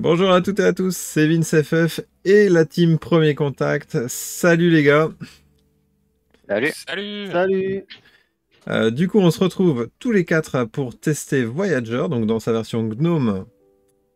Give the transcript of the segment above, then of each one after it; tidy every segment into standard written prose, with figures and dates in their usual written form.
Bonjour à toutes et à tous, c'est Vince FF et la team Premier Contact. Salut les gars. Salut. Salut! Salut! Du coup, on se retrouve tous les quatre pour tester Voyager, donc dans sa version GNOME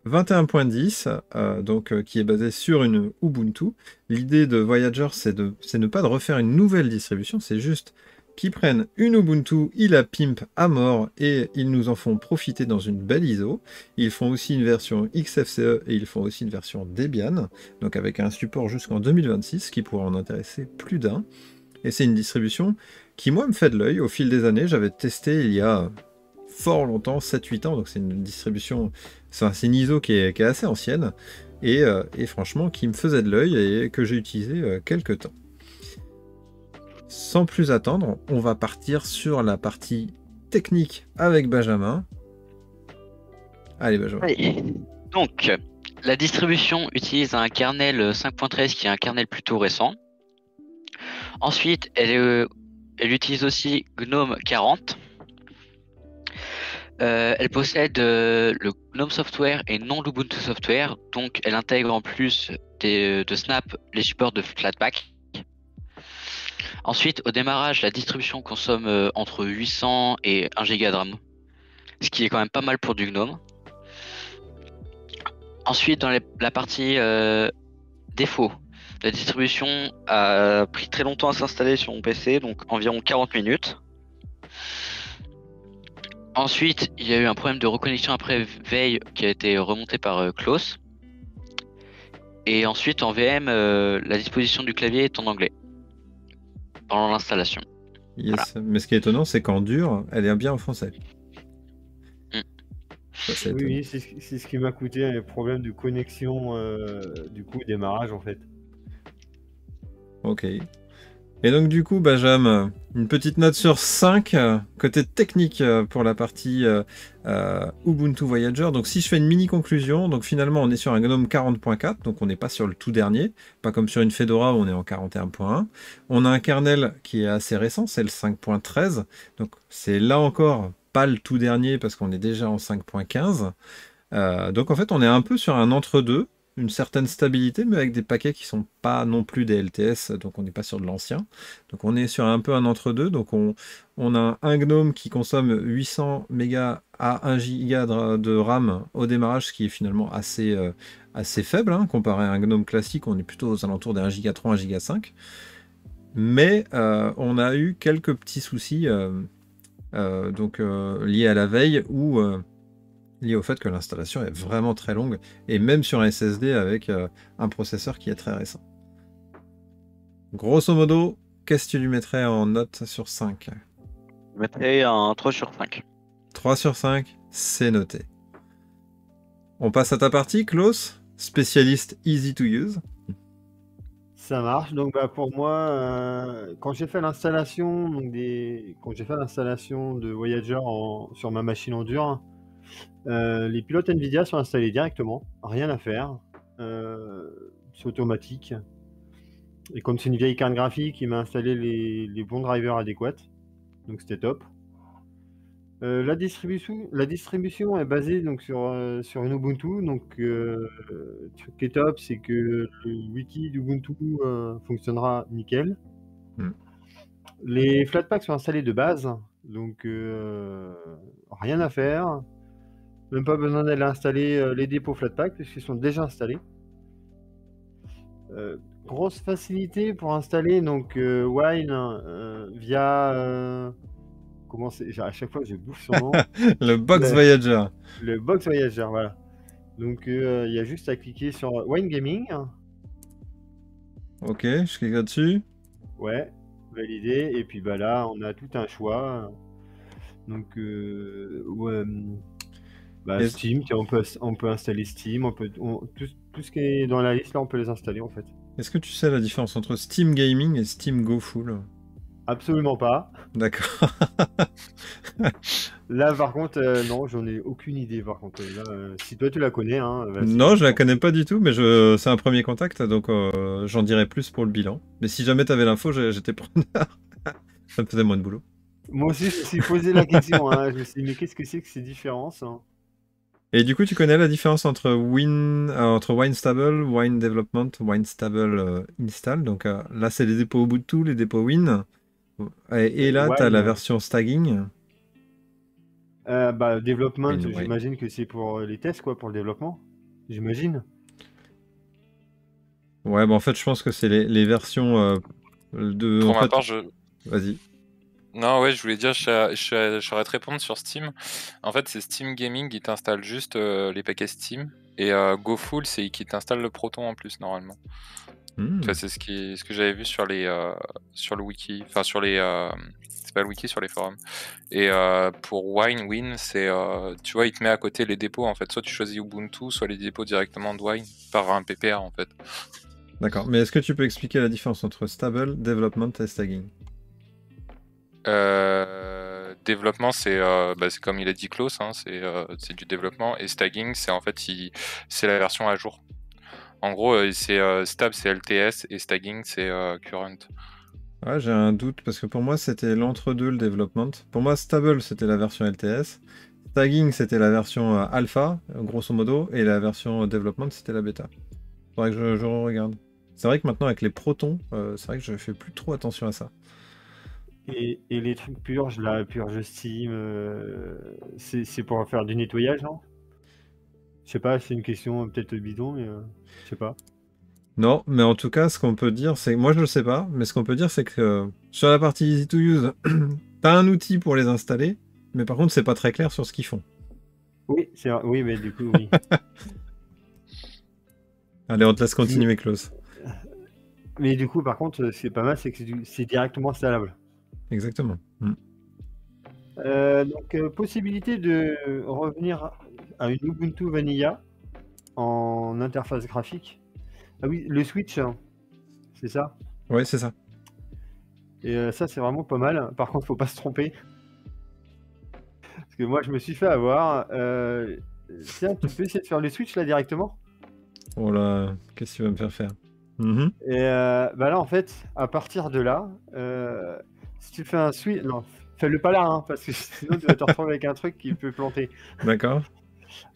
21.10, qui est basée sur une Ubuntu. L'idée de Voyager, c'est ne pas de refaire une nouvelle distribution, c'est juste qu'ils prennent une Ubuntu, ils la pimpent à mort et ils nous en font profiter dans une belle ISO. Ils font aussi une version XFCE et ils font aussi une version Debian, donc avec un support jusqu'en 2026 qui pourra en intéresser plus d'un. Et c'est une distribution qui, moi, me fait de l'œil. Au fil des années, j'avais testé il y a fort longtemps, 7-8 ans, donc c'est une distribution, c'est une ISO qui est assez ancienne, et franchement qui me faisait de l'œil et que j'ai utilisé quelques temps. Sans plus attendre, on va partir sur la partie technique avec Benjamin. Allez Benjamin. Allez. Donc, la distribution utilise un kernel 5.13 qui est un kernel plutôt récent. Ensuite, elle utilise aussi GNOME 40. Elle possède le GNOME Software et non l'Ubuntu Software, donc elle intègre en plus de Snap les supports de Flatpak. Ensuite, au démarrage, la distribution consomme entre 800 et 1 Go de RAM, ce qui est quand même pas mal pour du GNOME. Ensuite, dans la partie défaut, la distribution a pris très longtemps à s'installer sur mon PC, donc environ 40 minutes. Ensuite, il y a eu un problème de reconnexion après veille qui a été remonté par Klaus. Et ensuite, en VM, la disposition du clavier est en anglais pendant l'installation. Yes. Voilà. Mais ce qui est étonnant, c'est qu'en dur, elle est bien en français. Ça, oui, c'est ce qui m'a coûté un problème de connexion, du coup, démarrage en fait. Ok. Et donc du coup, Benjamin, une petite note sur 5, côté technique pour la partie Ubuntu Voyager. Donc si je fais une mini conclusion, donc finalement on est sur un GNOME 40.4, donc on n'est pas sur le tout dernier, pas comme sur une Fedora où on est en 41.1. On a un kernel qui est assez récent, c'est le 5.13, donc c'est là encore pas le tout dernier parce qu'on est déjà en 5.15. Donc en fait on est un peu sur un entre-deux, une certaine stabilité, mais avec des paquets qui sont pas non plus des LTS, donc on n'est pas sur de l'ancien. Donc on est sur un peu un entre-deux, donc on a un GNOME qui consomme 800 mégas à 1 giga de RAM au démarrage, ce qui est finalement assez faible, hein, comparé à un GNOME classique, on est plutôt aux alentours des 1 giga 3, 1 giga 5. Mais on a eu quelques petits soucis liés à la veille, où lié au fait que l'installation est vraiment très longue, et même sur un SSD avec un processeur qui est très récent. Grosso modo, qu'est-ce que tu lui mettrais en note sur 5? Je mettrais un 3 sur 5. 3 sur 5, c'est noté. On passe à ta partie, Klaus, spécialiste easy to use. Ça marche. Donc pour moi, quand j'ai fait l'installation de Voyager sur ma machine en dur, les pilotes Nvidia sont installés directement, rien à faire. C'est automatique. Et comme c'est une vieille carte graphique, il m'a installé les bons drivers adéquats. Donc c'était top. La distribution est basée donc sur une Ubuntu. Donc le truc qui est top, c'est que le wiki d'Ubuntu fonctionnera nickel. Les Flatpaks sont installés de base, donc rien à faire. Même pas besoin d'aller installer les dépôts Flatpak puisqu'ils sont déjà installés. Grosse facilité pour installer donc Wine via comment c'est, à chaque fois je bouffe son nom. Le Box Voyager. Le Box Voyager, voilà. Donc il y a juste à cliquer sur Wine Gaming. Ok, je clique là-dessus. Ouais, validé. Et puis là, on a tout un choix. Donc Steam, tiens, on peut installer Steam, tout ce qui est dans la liste là, on peut les installer en fait. Est-ce que tu sais la différence entre Steam Gaming et Steam Go Full? Absolument pas. D'accord. Là, par contre, non, j'en ai aucune idée. Par contre, là, si toi tu la connais, hein, non, je la connais pas du tout, mais c'est un premier contact, donc j'en dirai plus pour le bilan. Mais si jamais tu avais l'info, j'étais preneur. Ça me faisait moins de boulot. Moi aussi, je me suis posé la question. Hein. Je me suis dit, mais qu'est-ce que c'est que ces différences, hein? Et du coup, tu connais la différence entre Wine Stable, Wine Development, Wine Stable Install. Donc là, c'est les dépôts Ubuntu, les dépôts Win. Et là, tu as la Wine, version Stagging. Development, Wine, ouais. j'imagine que c'est pour les tests, quoi, pour le développement. J'imagine. Ouais, bah en fait, je pense que c'est les versions de. En Pour ma fait, part, vas-y. non, ouais, je voulais dire, je saurais te répondre sur Steam. En fait, c'est Steam Gaming qui t'installe juste les paquets Steam. Et GoFull, c'est qui t'installe le Proton en plus, normalement. Hmm. Enfin, c'est ce que j'avais vu sur le wiki. Enfin, c'est pas le wiki, sur les forums. Et pour Win, c'est, tu vois, il te met à côté les dépôts, en fait. Soit tu choisis Ubuntu, soit les dépôts directement de Wine, par un PPR, en fait. D'accord. Mais est-ce que tu peux expliquer la différence entre Stable, Development et Stagging? Développement, c'est comme il a dit Klaus, hein, c'est du développement. Et Stagging, c'est en fait, c'est la version à jour. En gros, Stab, c'est LTS, et Stagging, c'est Current. Ouais, j'ai un doute parce que pour moi, c'était l'entre-deux, le Development. Pour moi, Stable, c'était la version LTS. Stagging, c'était la version alpha, grosso modo. Et la version Development, c'était la bêta. Faudrait que je regarde. C'est vrai que maintenant, avec les protons, c'est vrai que je fais plus trop attention à ça. Et les trucs purges, la purge Steam, c'est pour faire du nettoyage, non? Je sais pas, c'est une question peut-être bidon, mais je sais pas. Non, mais en tout cas, ce qu'on peut dire, c'est... Moi, je le sais pas, mais ce qu'on peut dire, c'est que sur la partie Easy to Use, t'as un outil pour les installer, mais par contre, c'est pas très clair sur ce qu'ils font. Oui, c'est vrai. Oui, mais du coup, oui. Allez, on te laisse continuer, Klaus. Mais du coup, par contre, c'est pas mal, c'est que c'est directement installable. Exactement. Mm. Donc, possibilité de revenir à une Ubuntu Vanilla en interface graphique. Ah oui, le switch, hein, c'est ça. Ouais, c'est ça. Et ça, c'est vraiment pas mal. Par contre, faut pas se tromper. Parce que moi, je me suis fait avoir. Tiens, tu peux essayer de faire le switch là directement. Oh là, qu'est-ce que tu vas me faire faire? Mhm. Et là, en fait, à partir de là, si tu fais un switch. Non, fais-le pas là, hein, parce que sinon, tu vas te retrouver avec un truc qui peut planter. D'accord.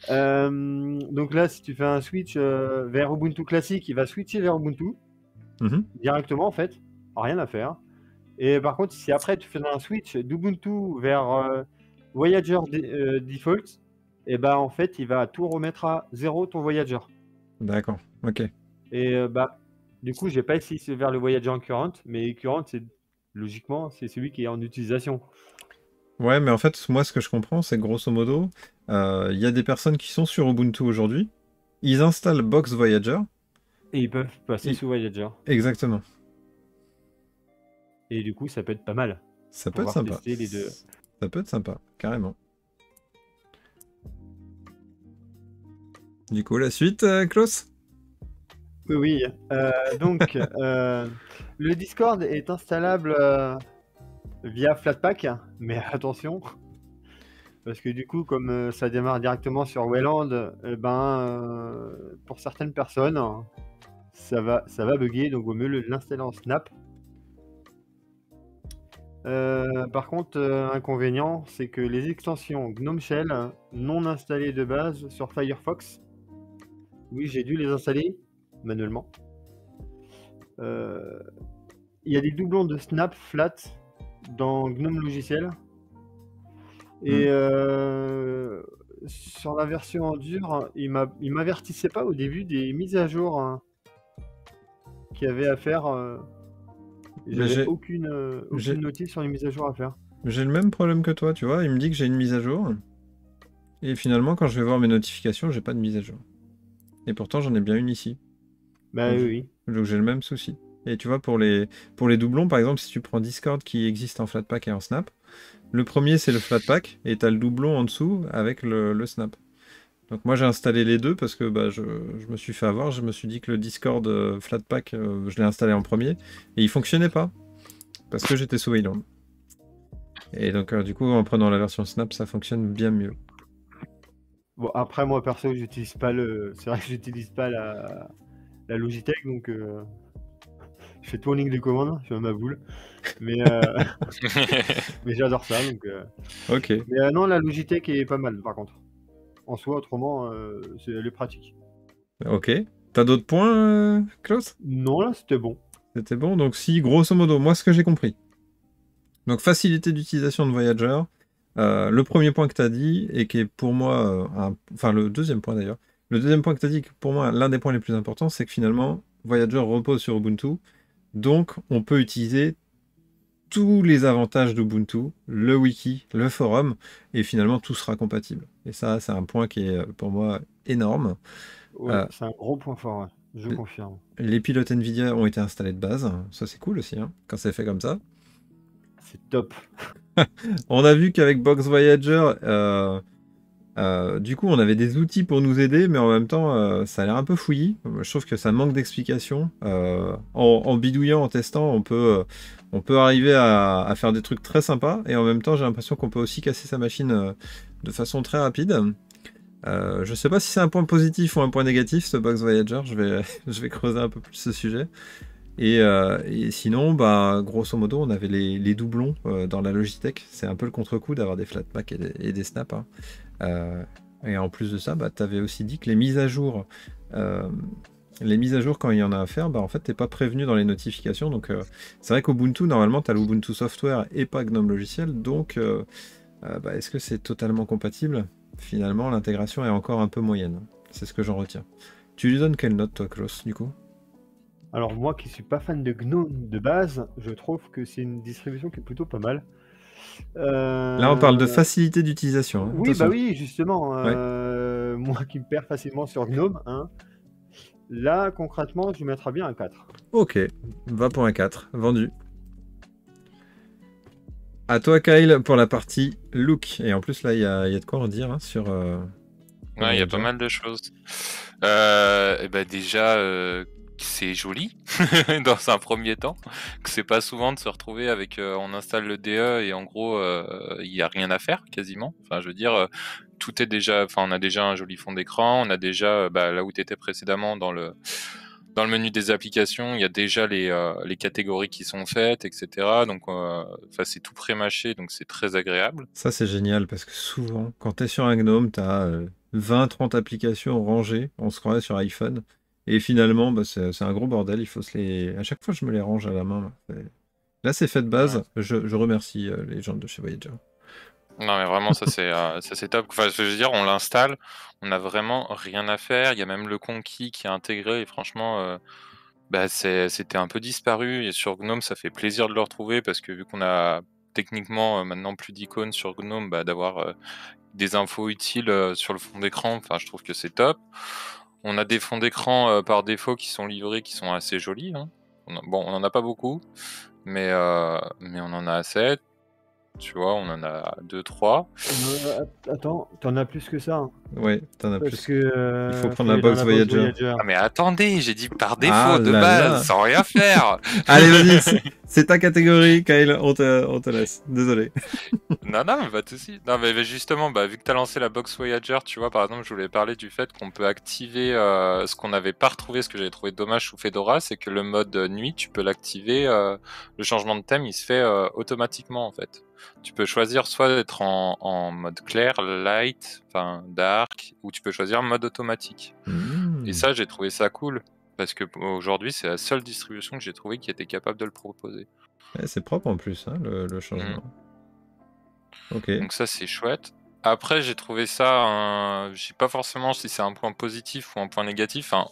Donc là, si tu fais un switch vers Ubuntu classique, il va switcher vers Ubuntu Mhm. directement en fait, rien à faire. Et par contre, si après tu fais un switch d'Ubuntu vers Voyager Default, et ben en fait, il va tout remettre à zéro ton Voyager. D'accord, ok. Et du coup, j'ai pas essayé vers le Voyager Current, mais Current, c'est logiquement, c'est celui qui est en utilisation. Ouais, mais en fait, moi, ce que je comprends, c'est que grosso modo, il y a des personnes qui sont sur Ubuntu aujourd'hui, ils installent Box Voyager. Et ils peuvent passer Et- sous Voyager. Exactement. Et du coup, ça peut être pas mal. Ça peut être Pouvoir sympa. tester les deux. Ça peut être sympa, carrément. Du coup, la suite, Klaus? Oui, oui. Donc, le Discord est installable via Flatpak, mais attention, parce que du coup, comme ça démarre directement sur Wayland, pour certaines personnes, ça va bugger, donc vaut mieux l'installer en Snap. Par contre, inconvénient, c'est que les extensions GNOME Shell non installées de base sur Firefox, oui, j'ai dû les installer manuellement. Il y a des doublons de Snap Flat dans GNOME Logiciel. Et sur la version en dur, il m'avertissait pas au début des mises à jour qu'il y avait à faire. J'avais aucune notice sur les mises à jour à faire. J'ai le même problème que toi, tu vois. Il me dit que j'ai une mise à jour. Et finalement, quand je vais voir mes notifications, j'ai pas de mise à jour. Et pourtant, j'en ai bien une ici. Bah donc, oui. Donc j'ai le même souci. Et tu vois, pour les doublons, par exemple, si tu prends Discord qui existe en Flatpak et en Snap, le premier c'est le Flatpak et tu as le doublon en dessous avec le Snap. Donc moi j'ai installé les deux parce que je me suis fait avoir. Je me suis dit que le Discord Flatpak, je l'ai installé en premier et il fonctionnait pas parce que j'étais sous Wayland. Et donc du coup, en prenant la version Snap, ça fonctionne bien mieux. Bon, après, moi perso, j'utilise pas c'est vrai que j'utilise pas la Logitech, donc je fais tout en ligne de commande, je fais ma boule. Mais, mais j'adore ça, donc. Ok. Mais non, la Logitech est pas mal, par contre. En soi, autrement, elle est pratique. Ok. T'as d'autres points, Klaus? Non, là, c'était bon. C'était bon. Donc si, grosso modo, moi ce que j'ai compris. Donc facilité d'utilisation de Voyager. Le premier point que tu as dit, et qui est pour moi, enfin le deuxième point d'ailleurs, le deuxième point que tu as dit, qui est pour moi l'un des points les plus importants, c'est que finalement, Voyager repose sur Ubuntu. Donc on peut utiliser tous les avantages d'Ubuntu, le wiki, le forum, et finalement tout sera compatible. Et ça, c'est un point qui est pour moi énorme. Ouais, c'est un gros point fort, ouais. Je confirme. Les pilotes NVIDIA ont été installés de base. Ça, c'est cool aussi, hein, quand c'est fait comme ça. C'est top. On a vu qu'avec Box Voyager, du coup, on avait des outils pour nous aider, mais en même temps, ça a l'air un peu fouillis. Je trouve que ça manque d'explications. En bidouillant, en testant, on peut arriver à faire des trucs très sympas, et en même temps, j'ai l'impression qu'on peut aussi casser sa machine de façon très rapide. Je sais pas si c'est un point positif ou un point négatif, ce Box Voyager. Je vais creuser un peu plus ce sujet. Et sinon, bah, grosso modo, on avait les doublons dans la Logitech. C'est un peu le contre-coup d'avoir des Flatpak et des snaps, hein. Et en plus de ça, bah, tu avais aussi dit que les mises à jour, quand il y en a à faire, bah, en fait, t'es pas prévenu dans les notifications. Donc, c'est vrai qu'Ubuntu, normalement, tu as l'Ubuntu Software et pas GNOME Logiciel. Donc, bah, est-ce que c'est totalement compatible? Finalement, l'intégration est encore un peu moyenne. C'est ce que j'en retiens. Tu lui donnes quelle note, toi, Klaus, du coup? Alors moi qui suis pas fan de GNOME de base, je trouve que c'est une distribution qui est plutôt pas mal. Là, on parle de facilité d'utilisation, hein. Oui, Attention. bah oui, justement. Ouais. Moi qui me perds facilement sur GNOME, hein. Là, concrètement, je lui mettrai bien un 4. Ok, va pour un 4, vendu. À toi, Kyle, pour la partie look. Et en plus, là, il y a de quoi en dire, hein, sur... Ouais, il y a pas mal de choses. Et bah déjà, c'est joli dans un premier temps. Que c'est pas souvent de se retrouver avec, on installe le DE et en gros, il y a rien à faire quasiment. Enfin, je veux dire, tout est déjà, enfin, on a déjà un joli fond d'écran, on a déjà, bah, là où tu étais précédemment dans le menu des applications, il y a déjà les catégories qui sont faites, etc. Donc, enfin, c'est tout pré-mâché, donc c'est très agréable. Ça, c'est génial, parce que souvent, quand tu es sur un GNOME, tu as 20-30 applications rangées, on se croirait sur iPhone. Et finalement, bah, c'est un gros bordel, il faut se les... À chaque fois, je me les range à la main. Là, c'est fait de base. Ouais. Je remercie les gens de chez Voyager. Non mais vraiment ça c'est top. Enfin, je veux dire, on l'installe, on a vraiment rien à faire. Il y a même le Conky qui est intégré et franchement, bah, c'était un peu disparu et sur GNOME ça fait plaisir de le retrouver parce que vu qu'on a techniquement maintenant plus d'icônes sur GNOME, bah, d'avoir des infos utiles sur le fond d'écran, enfin je trouve que c'est top. On a des fonds d'écran par défaut qui sont livrés, qui sont assez jolis, hein. Bon, on en a pas beaucoup, mais on en a assez. Tu vois, on en a 2-3. Attends, t'en as plus que ça, hein. Ouais, t'en as Parce plus. que Il faut prendre faut la aller dans box Voyager. Ah mais attendez, j'ai dit par défaut Ah de là base, là. sans rien faire. Allez, vas-y, c'est ta catégorie, Kyle, on te laisse. Désolé. Non, mais pas de soucis. Non, mais justement, bah, vu que tu as lancé la box Voyager, tu vois, par exemple, je voulais parler du fait qu'on peut activer ce qu'on n'avait pas retrouvé, ce que j'avais trouvé dommage sous Fedora, c'est que le mode nuit, tu peux l'activer. Le changement de thème, il se fait automatiquement, en fait. Tu peux choisir soit d'être en mode clair, light, enfin dark, ou tu peux choisir mode automatique. Et ça, j'ai trouvé ça cool, parce que aujourd'hui, c'est la seule distribution que j'ai trouvé qui était capable de le proposer. Ouais, c'est propre en plus, hein, le changement. Ok. Donc ça, c'est chouette. Après, j'ai trouvé ça, je sais pas forcément si c'est un point positif ou un point négatif. Enfin,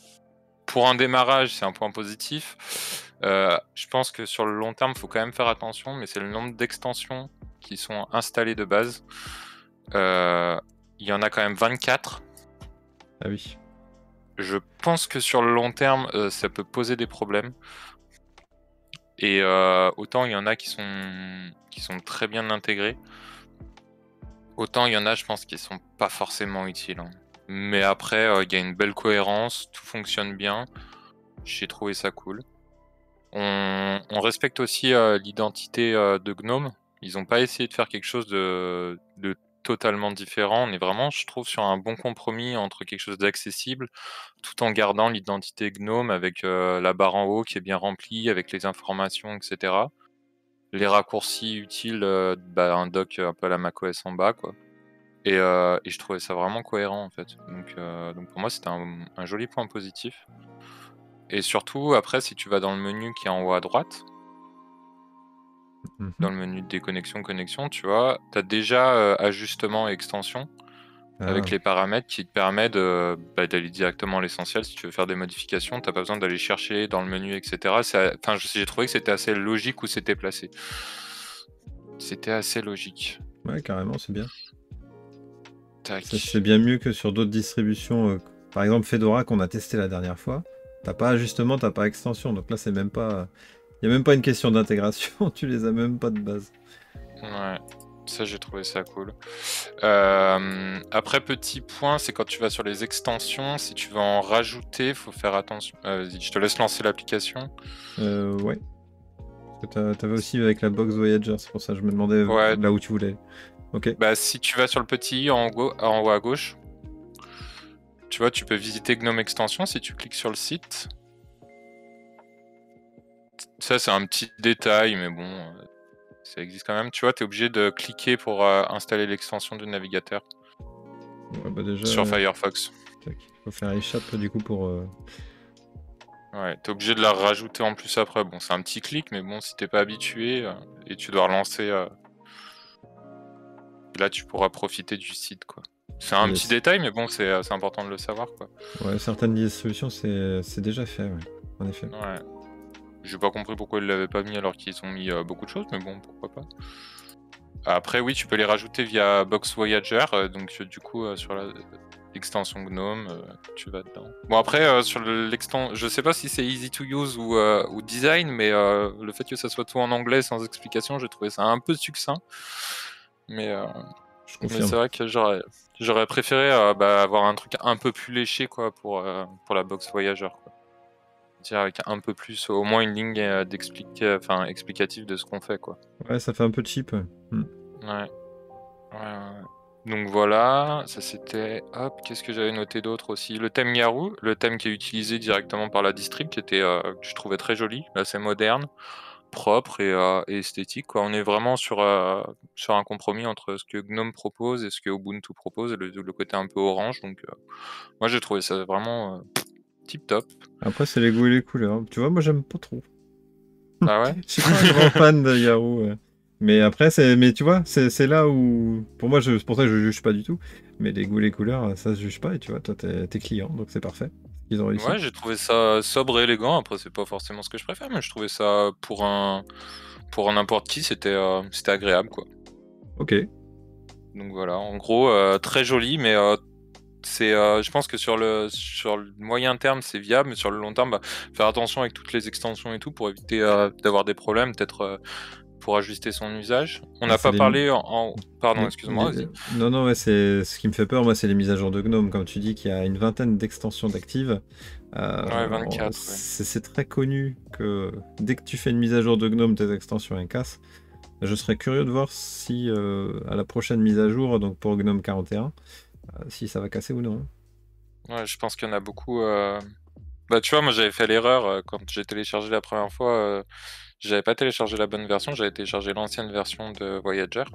pour un démarrage, c'est un point positif. Je pense que sur le long terme, il faut quand même faire attention, mais c'est le nombre d'extensions qui sont installées de base. Il y en a quand même 24. Ah oui. Je pense que sur le long terme, ça peut poser des problèmes. Et autant il y en a qui sont très bien intégrés, autant il y en a, je pense, qui sont pas forcément utiles, hein. Mais après, il y a une belle cohérence, tout fonctionne bien. J'ai trouvé ça cool. On respecte aussi l'identité de GNOME. Ils n'ont pas essayé de faire quelque chose de totalement différent. On est vraiment, je trouve, sur un bon compromis entre quelque chose d'accessible, tout en gardant l'identité GNOME avec la barre en haut qui est bien remplie, avec les informations, etc. Les raccourcis utiles, un dock un peu à la macOS en bas, quoi. Et je trouvais ça vraiment cohérent en fait. Donc pour moi, c'était un joli point positif. Et surtout, après, si tu vas dans le menu qui est en haut à droite, dans le menu des connexions, tu vois, tu as déjà ajustement et extension avec les paramètres qui te permettent d'aller directement à l'essentiel. Si tu veux faire des modifications, t'as pas besoin d'aller chercher dans le menu, etc. Enfin, j'ai trouvé que c'était assez logique où c'était placé. C'était assez logique. Ouais, carrément, c'est bien. Tac. C'est bien mieux que sur d'autres distributions. Par exemple, Fedora qu'on a testé la dernière fois. T'as pas ajustement, t'as pas extension. Donc là, c'est même pas. Il n'y a même pas une question d'intégration. Tu les as même pas de base. Ouais. Ça, j'ai trouvé ça cool. Après, petit point, c'est quand tu vas sur les extensions, si tu veux en rajouter, faut faire attention. Vas-y, je te laisse lancer l'application. Ouais. Parce que t'avais aussi avec la box Voyager, c'est pour ça que je me demandais Ouais. là où tu voulais. Ok. Bah, si tu vas sur le petit i en haut à gauche, tu vois, tu peux visiter GNOME Extension si tu cliques sur le site. Ça, c'est un petit détail, mais bon, ça existe quand même. Tu vois, tu es obligé de cliquer pour installer l'extension du navigateur. Ouais, bah déjà, sur Firefox. Tac. Faut faire échappe du coup pour. Ouais, t'es obligé de la rajouter en plus après. Bon, c'est un petit clic, mais bon, si t'es pas habitué et tu dois relancer, là tu pourras profiter du site, quoi. C'est un petit détail, mais bon, c'est important de le savoir, quoi. Ouais, certaines distributions, c'est déjà fait, ouais. En effet. Ouais. J'ai pas compris pourquoi ils l'avaient pas mis alors qu'ils ont mis beaucoup de choses, mais bon, pourquoi pas. Après, oui, tu peux les rajouter via Box Voyager, donc du coup, sur l'extension GNOME, tu vas dedans. Bon, après, sur l'extension, je sais pas si c'est easy to use ou design, mais le fait que ça soit tout en anglais sans explication, j'ai trouvé ça un peu succinct. Mais c'est vrai que j'aurais préféré avoir un truc un peu plus léché, quoi, pour la Box Voyager, quoi. Dire avec un peu plus, au moins une ligne explicative de ce qu'on fait, quoi. Ouais, ça fait un peu cheap. Ouais. Donc voilà, ça c'était... Hop, qu'est-ce que j'avais noté d'autre aussi? Le thème Garou, le thème qui est utilisé directement par la distrib, qui était, que je trouvais très joli, assez moderne, propre et esthétique, quoi. On est vraiment sur un compromis entre ce que GNOME propose et ce que Ubuntu propose, et le côté un peu orange. Donc moi j'ai trouvé ça vraiment tip top. Après, c'est les goûts et les couleurs. Tu vois, moi j'aime pas trop. Ah ouais? Je suis pas un grand fan de Garou. Mais après, mais tu vois, c'est là où. Pour moi, c'est pour ça que je juge pas du tout. Mais les goûts et les couleurs, ça se juge pas. Et tu vois, toi, t'es client, donc c'est parfait. Ils ont réussi. Ouais, j'ai trouvé ça sobre et élégant. Après, c'est pas forcément ce que je préfère, mais je trouvais ça pour n'importe qui, c'était agréable, quoi. Ok. Donc voilà, en gros, très joli, mais je pense que sur le moyen terme, c'est viable, mais sur le long terme, faire attention avec toutes les extensions et tout pour éviter d'avoir des problèmes, peut-être pour ajuster son usage. On n'a pas parlé Pardon, excuse-moi, vas-y. Non, ouais, c'est ce qui me fait peur, moi, c'est les mises à jour de GNOME. Comme tu dis qu'il y a une vingtaine d'extensions d'actives. Ouais, 24. C'est très connu que dès que tu fais une mise à jour de GNOME, tes extensions elles cassent. Je serais curieux de voir si à la prochaine mise à jour, donc pour GNOME 41, si ça va casser ou non. Ouais, je pense qu'il y en a beaucoup. Tu vois, moi j'avais fait l'erreur quand j'ai téléchargé la première fois. J'avais pas téléchargé la bonne version, j'avais téléchargé l'ancienne version de Voyager.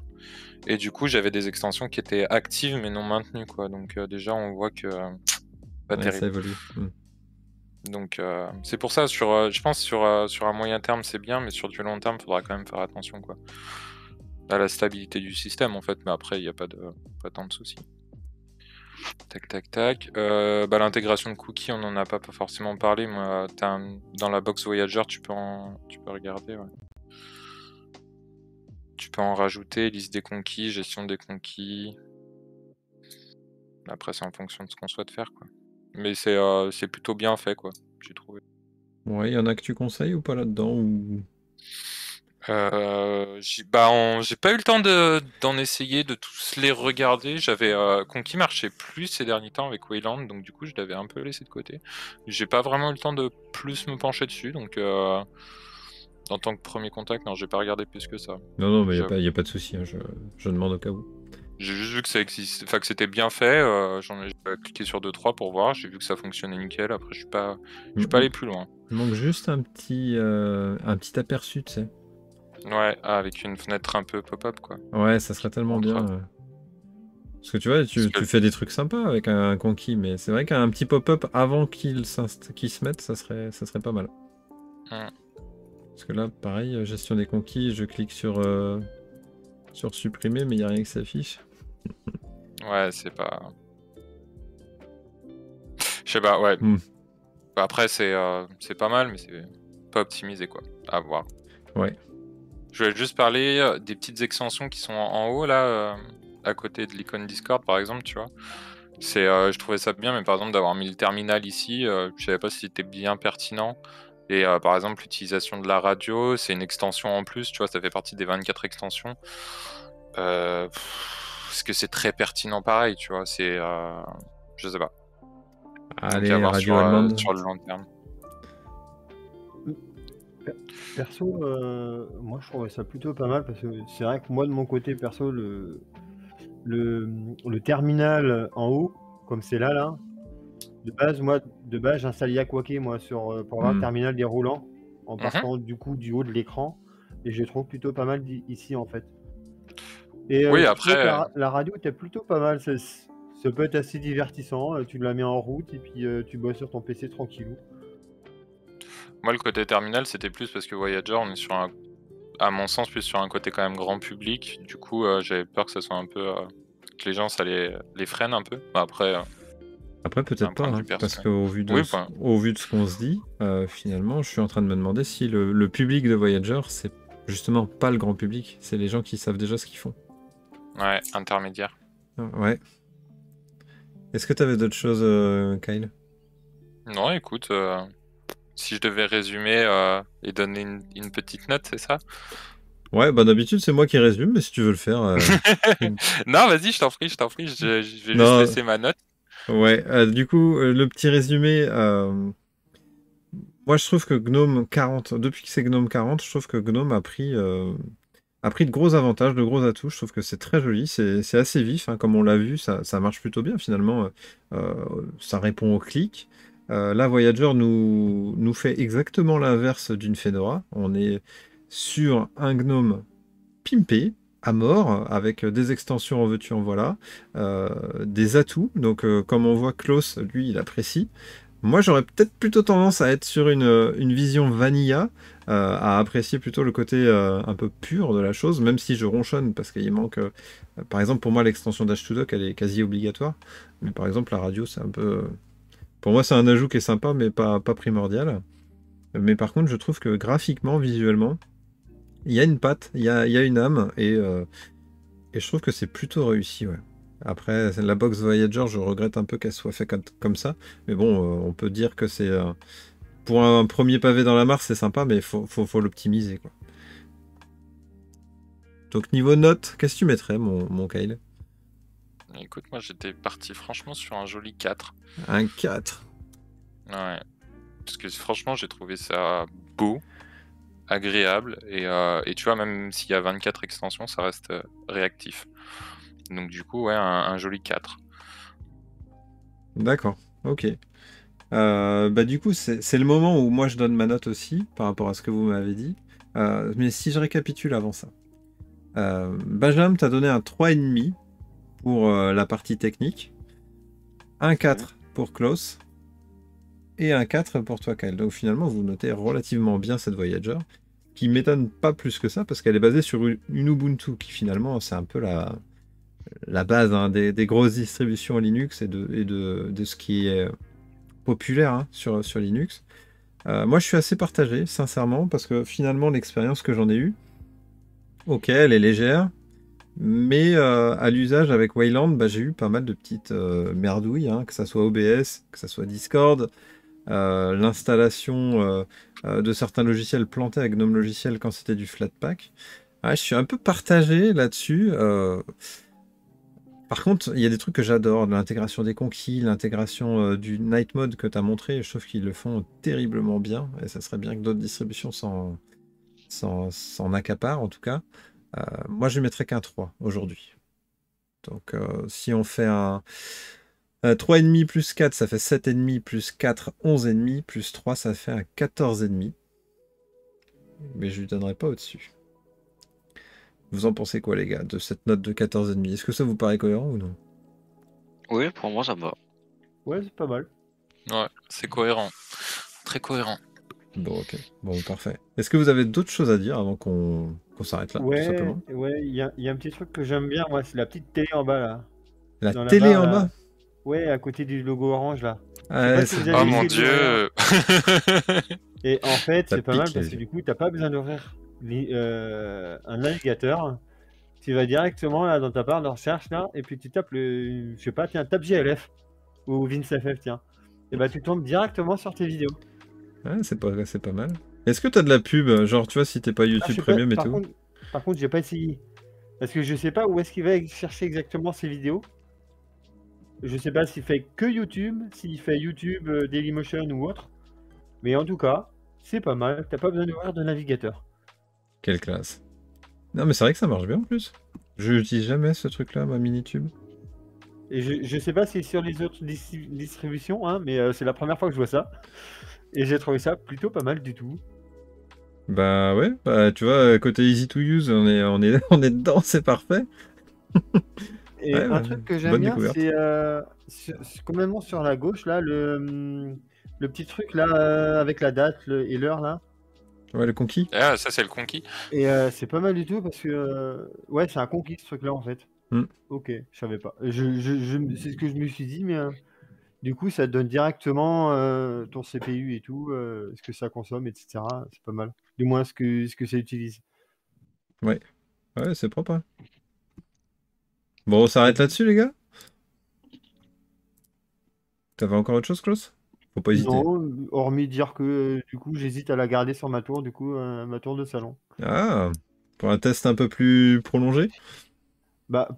Et du coup, j'avais des extensions qui étaient actives mais non maintenues, quoi. Donc déjà, on voit que pas terrible. Ça évolue. Donc c'est pour ça, je pense sur un moyen terme c'est bien, mais sur du long terme, il faudra quand même faire attention, quoi, à la stabilité du système, en fait. Mais après, il n'y a pas tant de soucis. Tac. L'intégration de cookies, on n'en a pas forcément parlé. Mais dans la box Voyager, tu peux regarder. Ouais. Tu peux en rajouter, liste des conquis, gestion des conquis. Après, c'est en fonction de ce qu'on souhaite faire, quoi. Mais c'est plutôt bien fait, quoi, j'ai trouvé. Ouais, il y en a que tu conseilles ou pas là-dedans ou... J'ai pas eu le temps d'en essayer, de tous les regarder. J'avais Conquis marchait plus ces derniers temps avec Wayland, donc du coup je l'avais un peu laissé de côté. J'ai pas vraiment eu le temps de plus me pencher dessus, donc en tant que premier contact, non, j'ai pas regardé plus que ça. Non, mais y a pas de souci, hein, je demande au cas où. J'ai juste vu que ça existe, que c'était bien fait. J'en ai cliqué sur 2-3 pour voir. J'ai vu que ça fonctionnait nickel. Après, je suis pas allé plus loin. Il manque juste un petit aperçu, tu sais. Ouais, avec une fenêtre un peu pop-up, quoi. Ouais, ça serait tellement bien. Parce que tu vois, Parce que- tu fais des trucs sympas avec un conquis, mais c'est vrai qu'un petit pop-up avant qu'il se mette, ça serait pas mal. Hmm. Parce que là, pareil, gestion des conquis, je clique sur supprimer, mais il n'y a rien qui s'affiche. Ouais, c'est pas. Je sais pas, ouais. Hmm. Bah, après, c'est pas mal, mais c'est pas optimisé, quoi. À voir. Ouais. Je vais juste parler des petites extensions qui sont en haut, là, à côté de l'icône Discord, par exemple, tu vois. Je trouvais ça bien, mais par exemple, d'avoir mis le terminal ici, je savais pas si c'était bien pertinent. Et par exemple, l'utilisation de la radio, c'est une extension en plus, tu vois, ça fait partie des 24 extensions. Est-ce que c'est très pertinent pareil, tu vois, je sais pas. Donc Allez, à voir Radio Allemande. sur le long terme. Perso, moi je trouvais ça plutôt pas mal parce que c'est vrai que moi de mon côté perso, le terminal en haut, comme c'est là, de base j'installe Yakwake moi pour avoir le terminal déroulant en partant du coup du haut de l'écran et je le trouve plutôt pas mal ici en fait. Et Oui, je trouvais que après, la radio était plutôt pas mal, ça peut être assez divertissant, tu la mets en route et puis tu bosses sur ton PC tranquillou. moi, le côté terminal, c'était plus parce que Voyager, on est sur à mon sens, plus sur un côté quand même grand public. Du coup, j'avais peur que ça soit un peu. Que les gens, ça les freine un peu. Bah, après, Après, c'est un peut-être pas, point de hein, vue perso. parce qu'au vu de, Oui, au vu de ce qu'on se dit, finalement, je suis en train de me demander si le public de Voyager, c'est justement pas le grand public, c'est les gens qui savent déjà ce qu'ils font. Ouais, intermédiaire. Ouais. Est-ce que tu avais d'autres choses, Kyle? Non, écoute, si je devais résumer et donner une petite note, c'est ça? Ouais, bah d'habitude, c'est moi qui résume, mais si tu veux le faire. Non, vas-y, je t'en prie, je vais juste Non, laisser ma note. ouais, du coup, le petit résumé. Moi, je trouve que Gnome 40, depuis que c'est Gnome 40, je trouve que Gnome a pris de gros avantages, de gros atouts. Je trouve que c'est très joli, c'est assez vif, hein, comme on l'a vu, ça marche plutôt bien finalement. Ça répond aux clics. Là, Voyager nous fait exactement l'inverse d'une Fedora. On est sur un Gnome pimpé à mort, avec des extensions en veux-tu en voilà, des atouts. Donc, comme on voit, Klaus, lui, il apprécie. Moi, j'aurais peut-être plutôt tendance à être sur une vision vanilla, à apprécier plutôt le côté un peu pur de la chose, même si je ronchonne parce qu'il manque. Par exemple, pour moi, l'extension d'H2Doc, elle est quasi obligatoire. Mais par exemple, la radio, c'est un peu. Pour moi, c'est un ajout qui est sympa, mais pas primordial. Mais par contre, je trouve que graphiquement, visuellement, il y a une patte, il y a une âme, et je trouve que c'est plutôt réussi, ouais. Après, la box Voyager, je regrette un peu qu'elle soit faite comme ça. Mais bon, on peut dire que c'est... pour un premier pavé dans la mare, c'est sympa, mais faut l'optimiser, quoi. Donc niveau note, qu'est-ce que tu mettrais, mon Kyle? Écoute, moi j'étais parti franchement sur un joli 4. Un 4. Ouais. Parce que franchement, j'ai trouvé ça beau, agréable, et tu vois, même s'il y a 24 extensions, ça reste réactif. Donc du coup, ouais, un joli 4. D'accord, ok. Bah du coup, c'est le moment où moi je donne ma note aussi, par rapport à ce que vous m'avez dit. Mais si je récapitule avant ça. Benjamin t'a donné un 3,5 pour la partie technique, un 4 pour Klaus, et un 4 pour toi, Kyle. Donc finalement, vous notez relativement bien cette Voyager, qui m'étonne pas plus que ça, parce qu'elle est basée sur une Ubuntu, qui finalement, c'est un peu la base, hein, des grosses distributions Linux et de ce qui est populaire, hein, sur Linux. Moi, je suis assez partagé, sincèrement, parce que finalement, l'expérience que j'en ai eue, ok, elle est légère, mais à l'usage avec Wayland, bah, j'ai eu pas mal de petites merdouilles, hein, que ça soit OBS, que ça soit Discord, l'installation de certains logiciels plantés avec GNOME Logiciel quand c'était du Flatpak. Ouais, je suis un peu partagé là-dessus. Par contre, il y a des trucs que j'adore, l'intégration des conquis, l'intégration du night mode que tu as montré, et je trouve qu'ils le font terriblement bien, et ça serait bien que d'autres distributions s'en accaparent en tout cas. Moi, je ne mettrais qu'un 3 aujourd'hui. Donc, si on fait un 3,5 plus 4, ça fait 7,5 plus 4, 11,5 plus 3, ça fait un 14,5. Mais je lui donnerai pas au-dessus. Vous en pensez quoi, les gars, de cette note de 14,5? Est-ce que ça vous paraît cohérent ou non? Oui, pour moi ça me va. Ouais, c'est pas mal. Ouais, c'est cohérent. Très cohérent. Bon, ok. Bon, parfait. Est-ce que vous avez d'autres choses à dire avant qu'on s'arrête là, tout Ouais, simplement? ouais, il y a un petit truc que j'aime bien, moi, c'est la petite télé en bas là. La Dans la télé barre en là. bas? Ouais, à côté du logo orange là. Je sais Ah, pas si vous Oh avez mon essayé de l'ouvrir. dieu. Et en fait, Ça c'est pas mal pique parce les que yeux. du coup, t'as pas besoin d'ouvrir un navigateur. Tu vas directement là dans ta barre de recherche là, et puis tu tapes je sais pas, tiens, tape GLF ou WinSFF, tiens. Et bah tu tombes directement sur tes vidéos. Ouais, c'est pas mal. Est-ce que t'as de la pub, genre, tu vois, si t'es pas Ah, je YouTube sais pas, Premium et tout? par contre, j'ai pas essayé. Parce que je sais pas où est-ce qu'il va chercher exactement ses vidéos. Je sais pas s'il fait que YouTube, s'il fait YouTube, Dailymotion ou autre. Mais en tout cas, c'est pas mal. T'as pas besoin d'ouvrir de navigateur. Quelle classe. Non, mais c'est vrai que ça marche bien en plus. Je n'utilise jamais ce truc-là, ma Minitube. Et je sais pas si sur les autres distributions, hein, mais c'est la première fois que je vois ça. Et j'ai trouvé ça plutôt pas mal du tout. Bah ouais, bah tu vois, côté easy to use, on est dedans, c'est parfait. Et Ouais, un bah, truc que j'aime bonne bien, découverte. c'est complètement sur la gauche, là, le petit truc là, avec la date et l'heure là. Ouais, le conquis. Ah, ça c'est le conquis. Et c'est pas mal du tout parce que, ouais, c'est un conquis ce truc là en fait. Hmm. Ok, je savais pas. C'est ce que je me suis dit, mais du coup, ça te donne directement ton CPU et tout, ce que ça consomme, etc. C'est pas mal. Du moins, ce que ça utilise. Ouais, ouais, c'est propre, hein. Bon, on s'arrête Et- là-dessus, les gars? T'avais encore autre chose, Klaus? Faut pas hésiter. Non, hormis dire que du coup, j'hésite à la garder sur ma tour, du coup, ma tour de salon. Ah, pour un test un peu plus prolongé? Bah,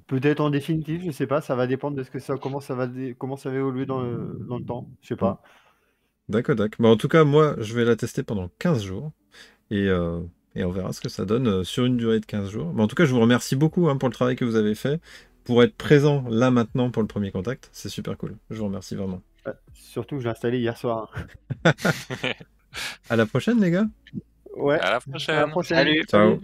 peut-être en définitive, je sais pas, ça va dépendre de ce que ça, comment ça va évoluer dans le temps, je sais Hmm. pas. D'accord, d'accord. Bah, en tout cas, moi, je vais la tester pendant 15 jours. Et, euh, et on verra ce que ça donne sur une durée de 15 jours. Mais en tout cas, je vous remercie beaucoup hein, pour le travail que vous avez fait. Pour être présent là maintenant pour le premier contact, c'est super cool. Je vous remercie vraiment. Surtout que je l'ai installé hier soir. À la prochaine, les gars. Ouais, À la à la prochaine. prochaine. Salut. Ciao.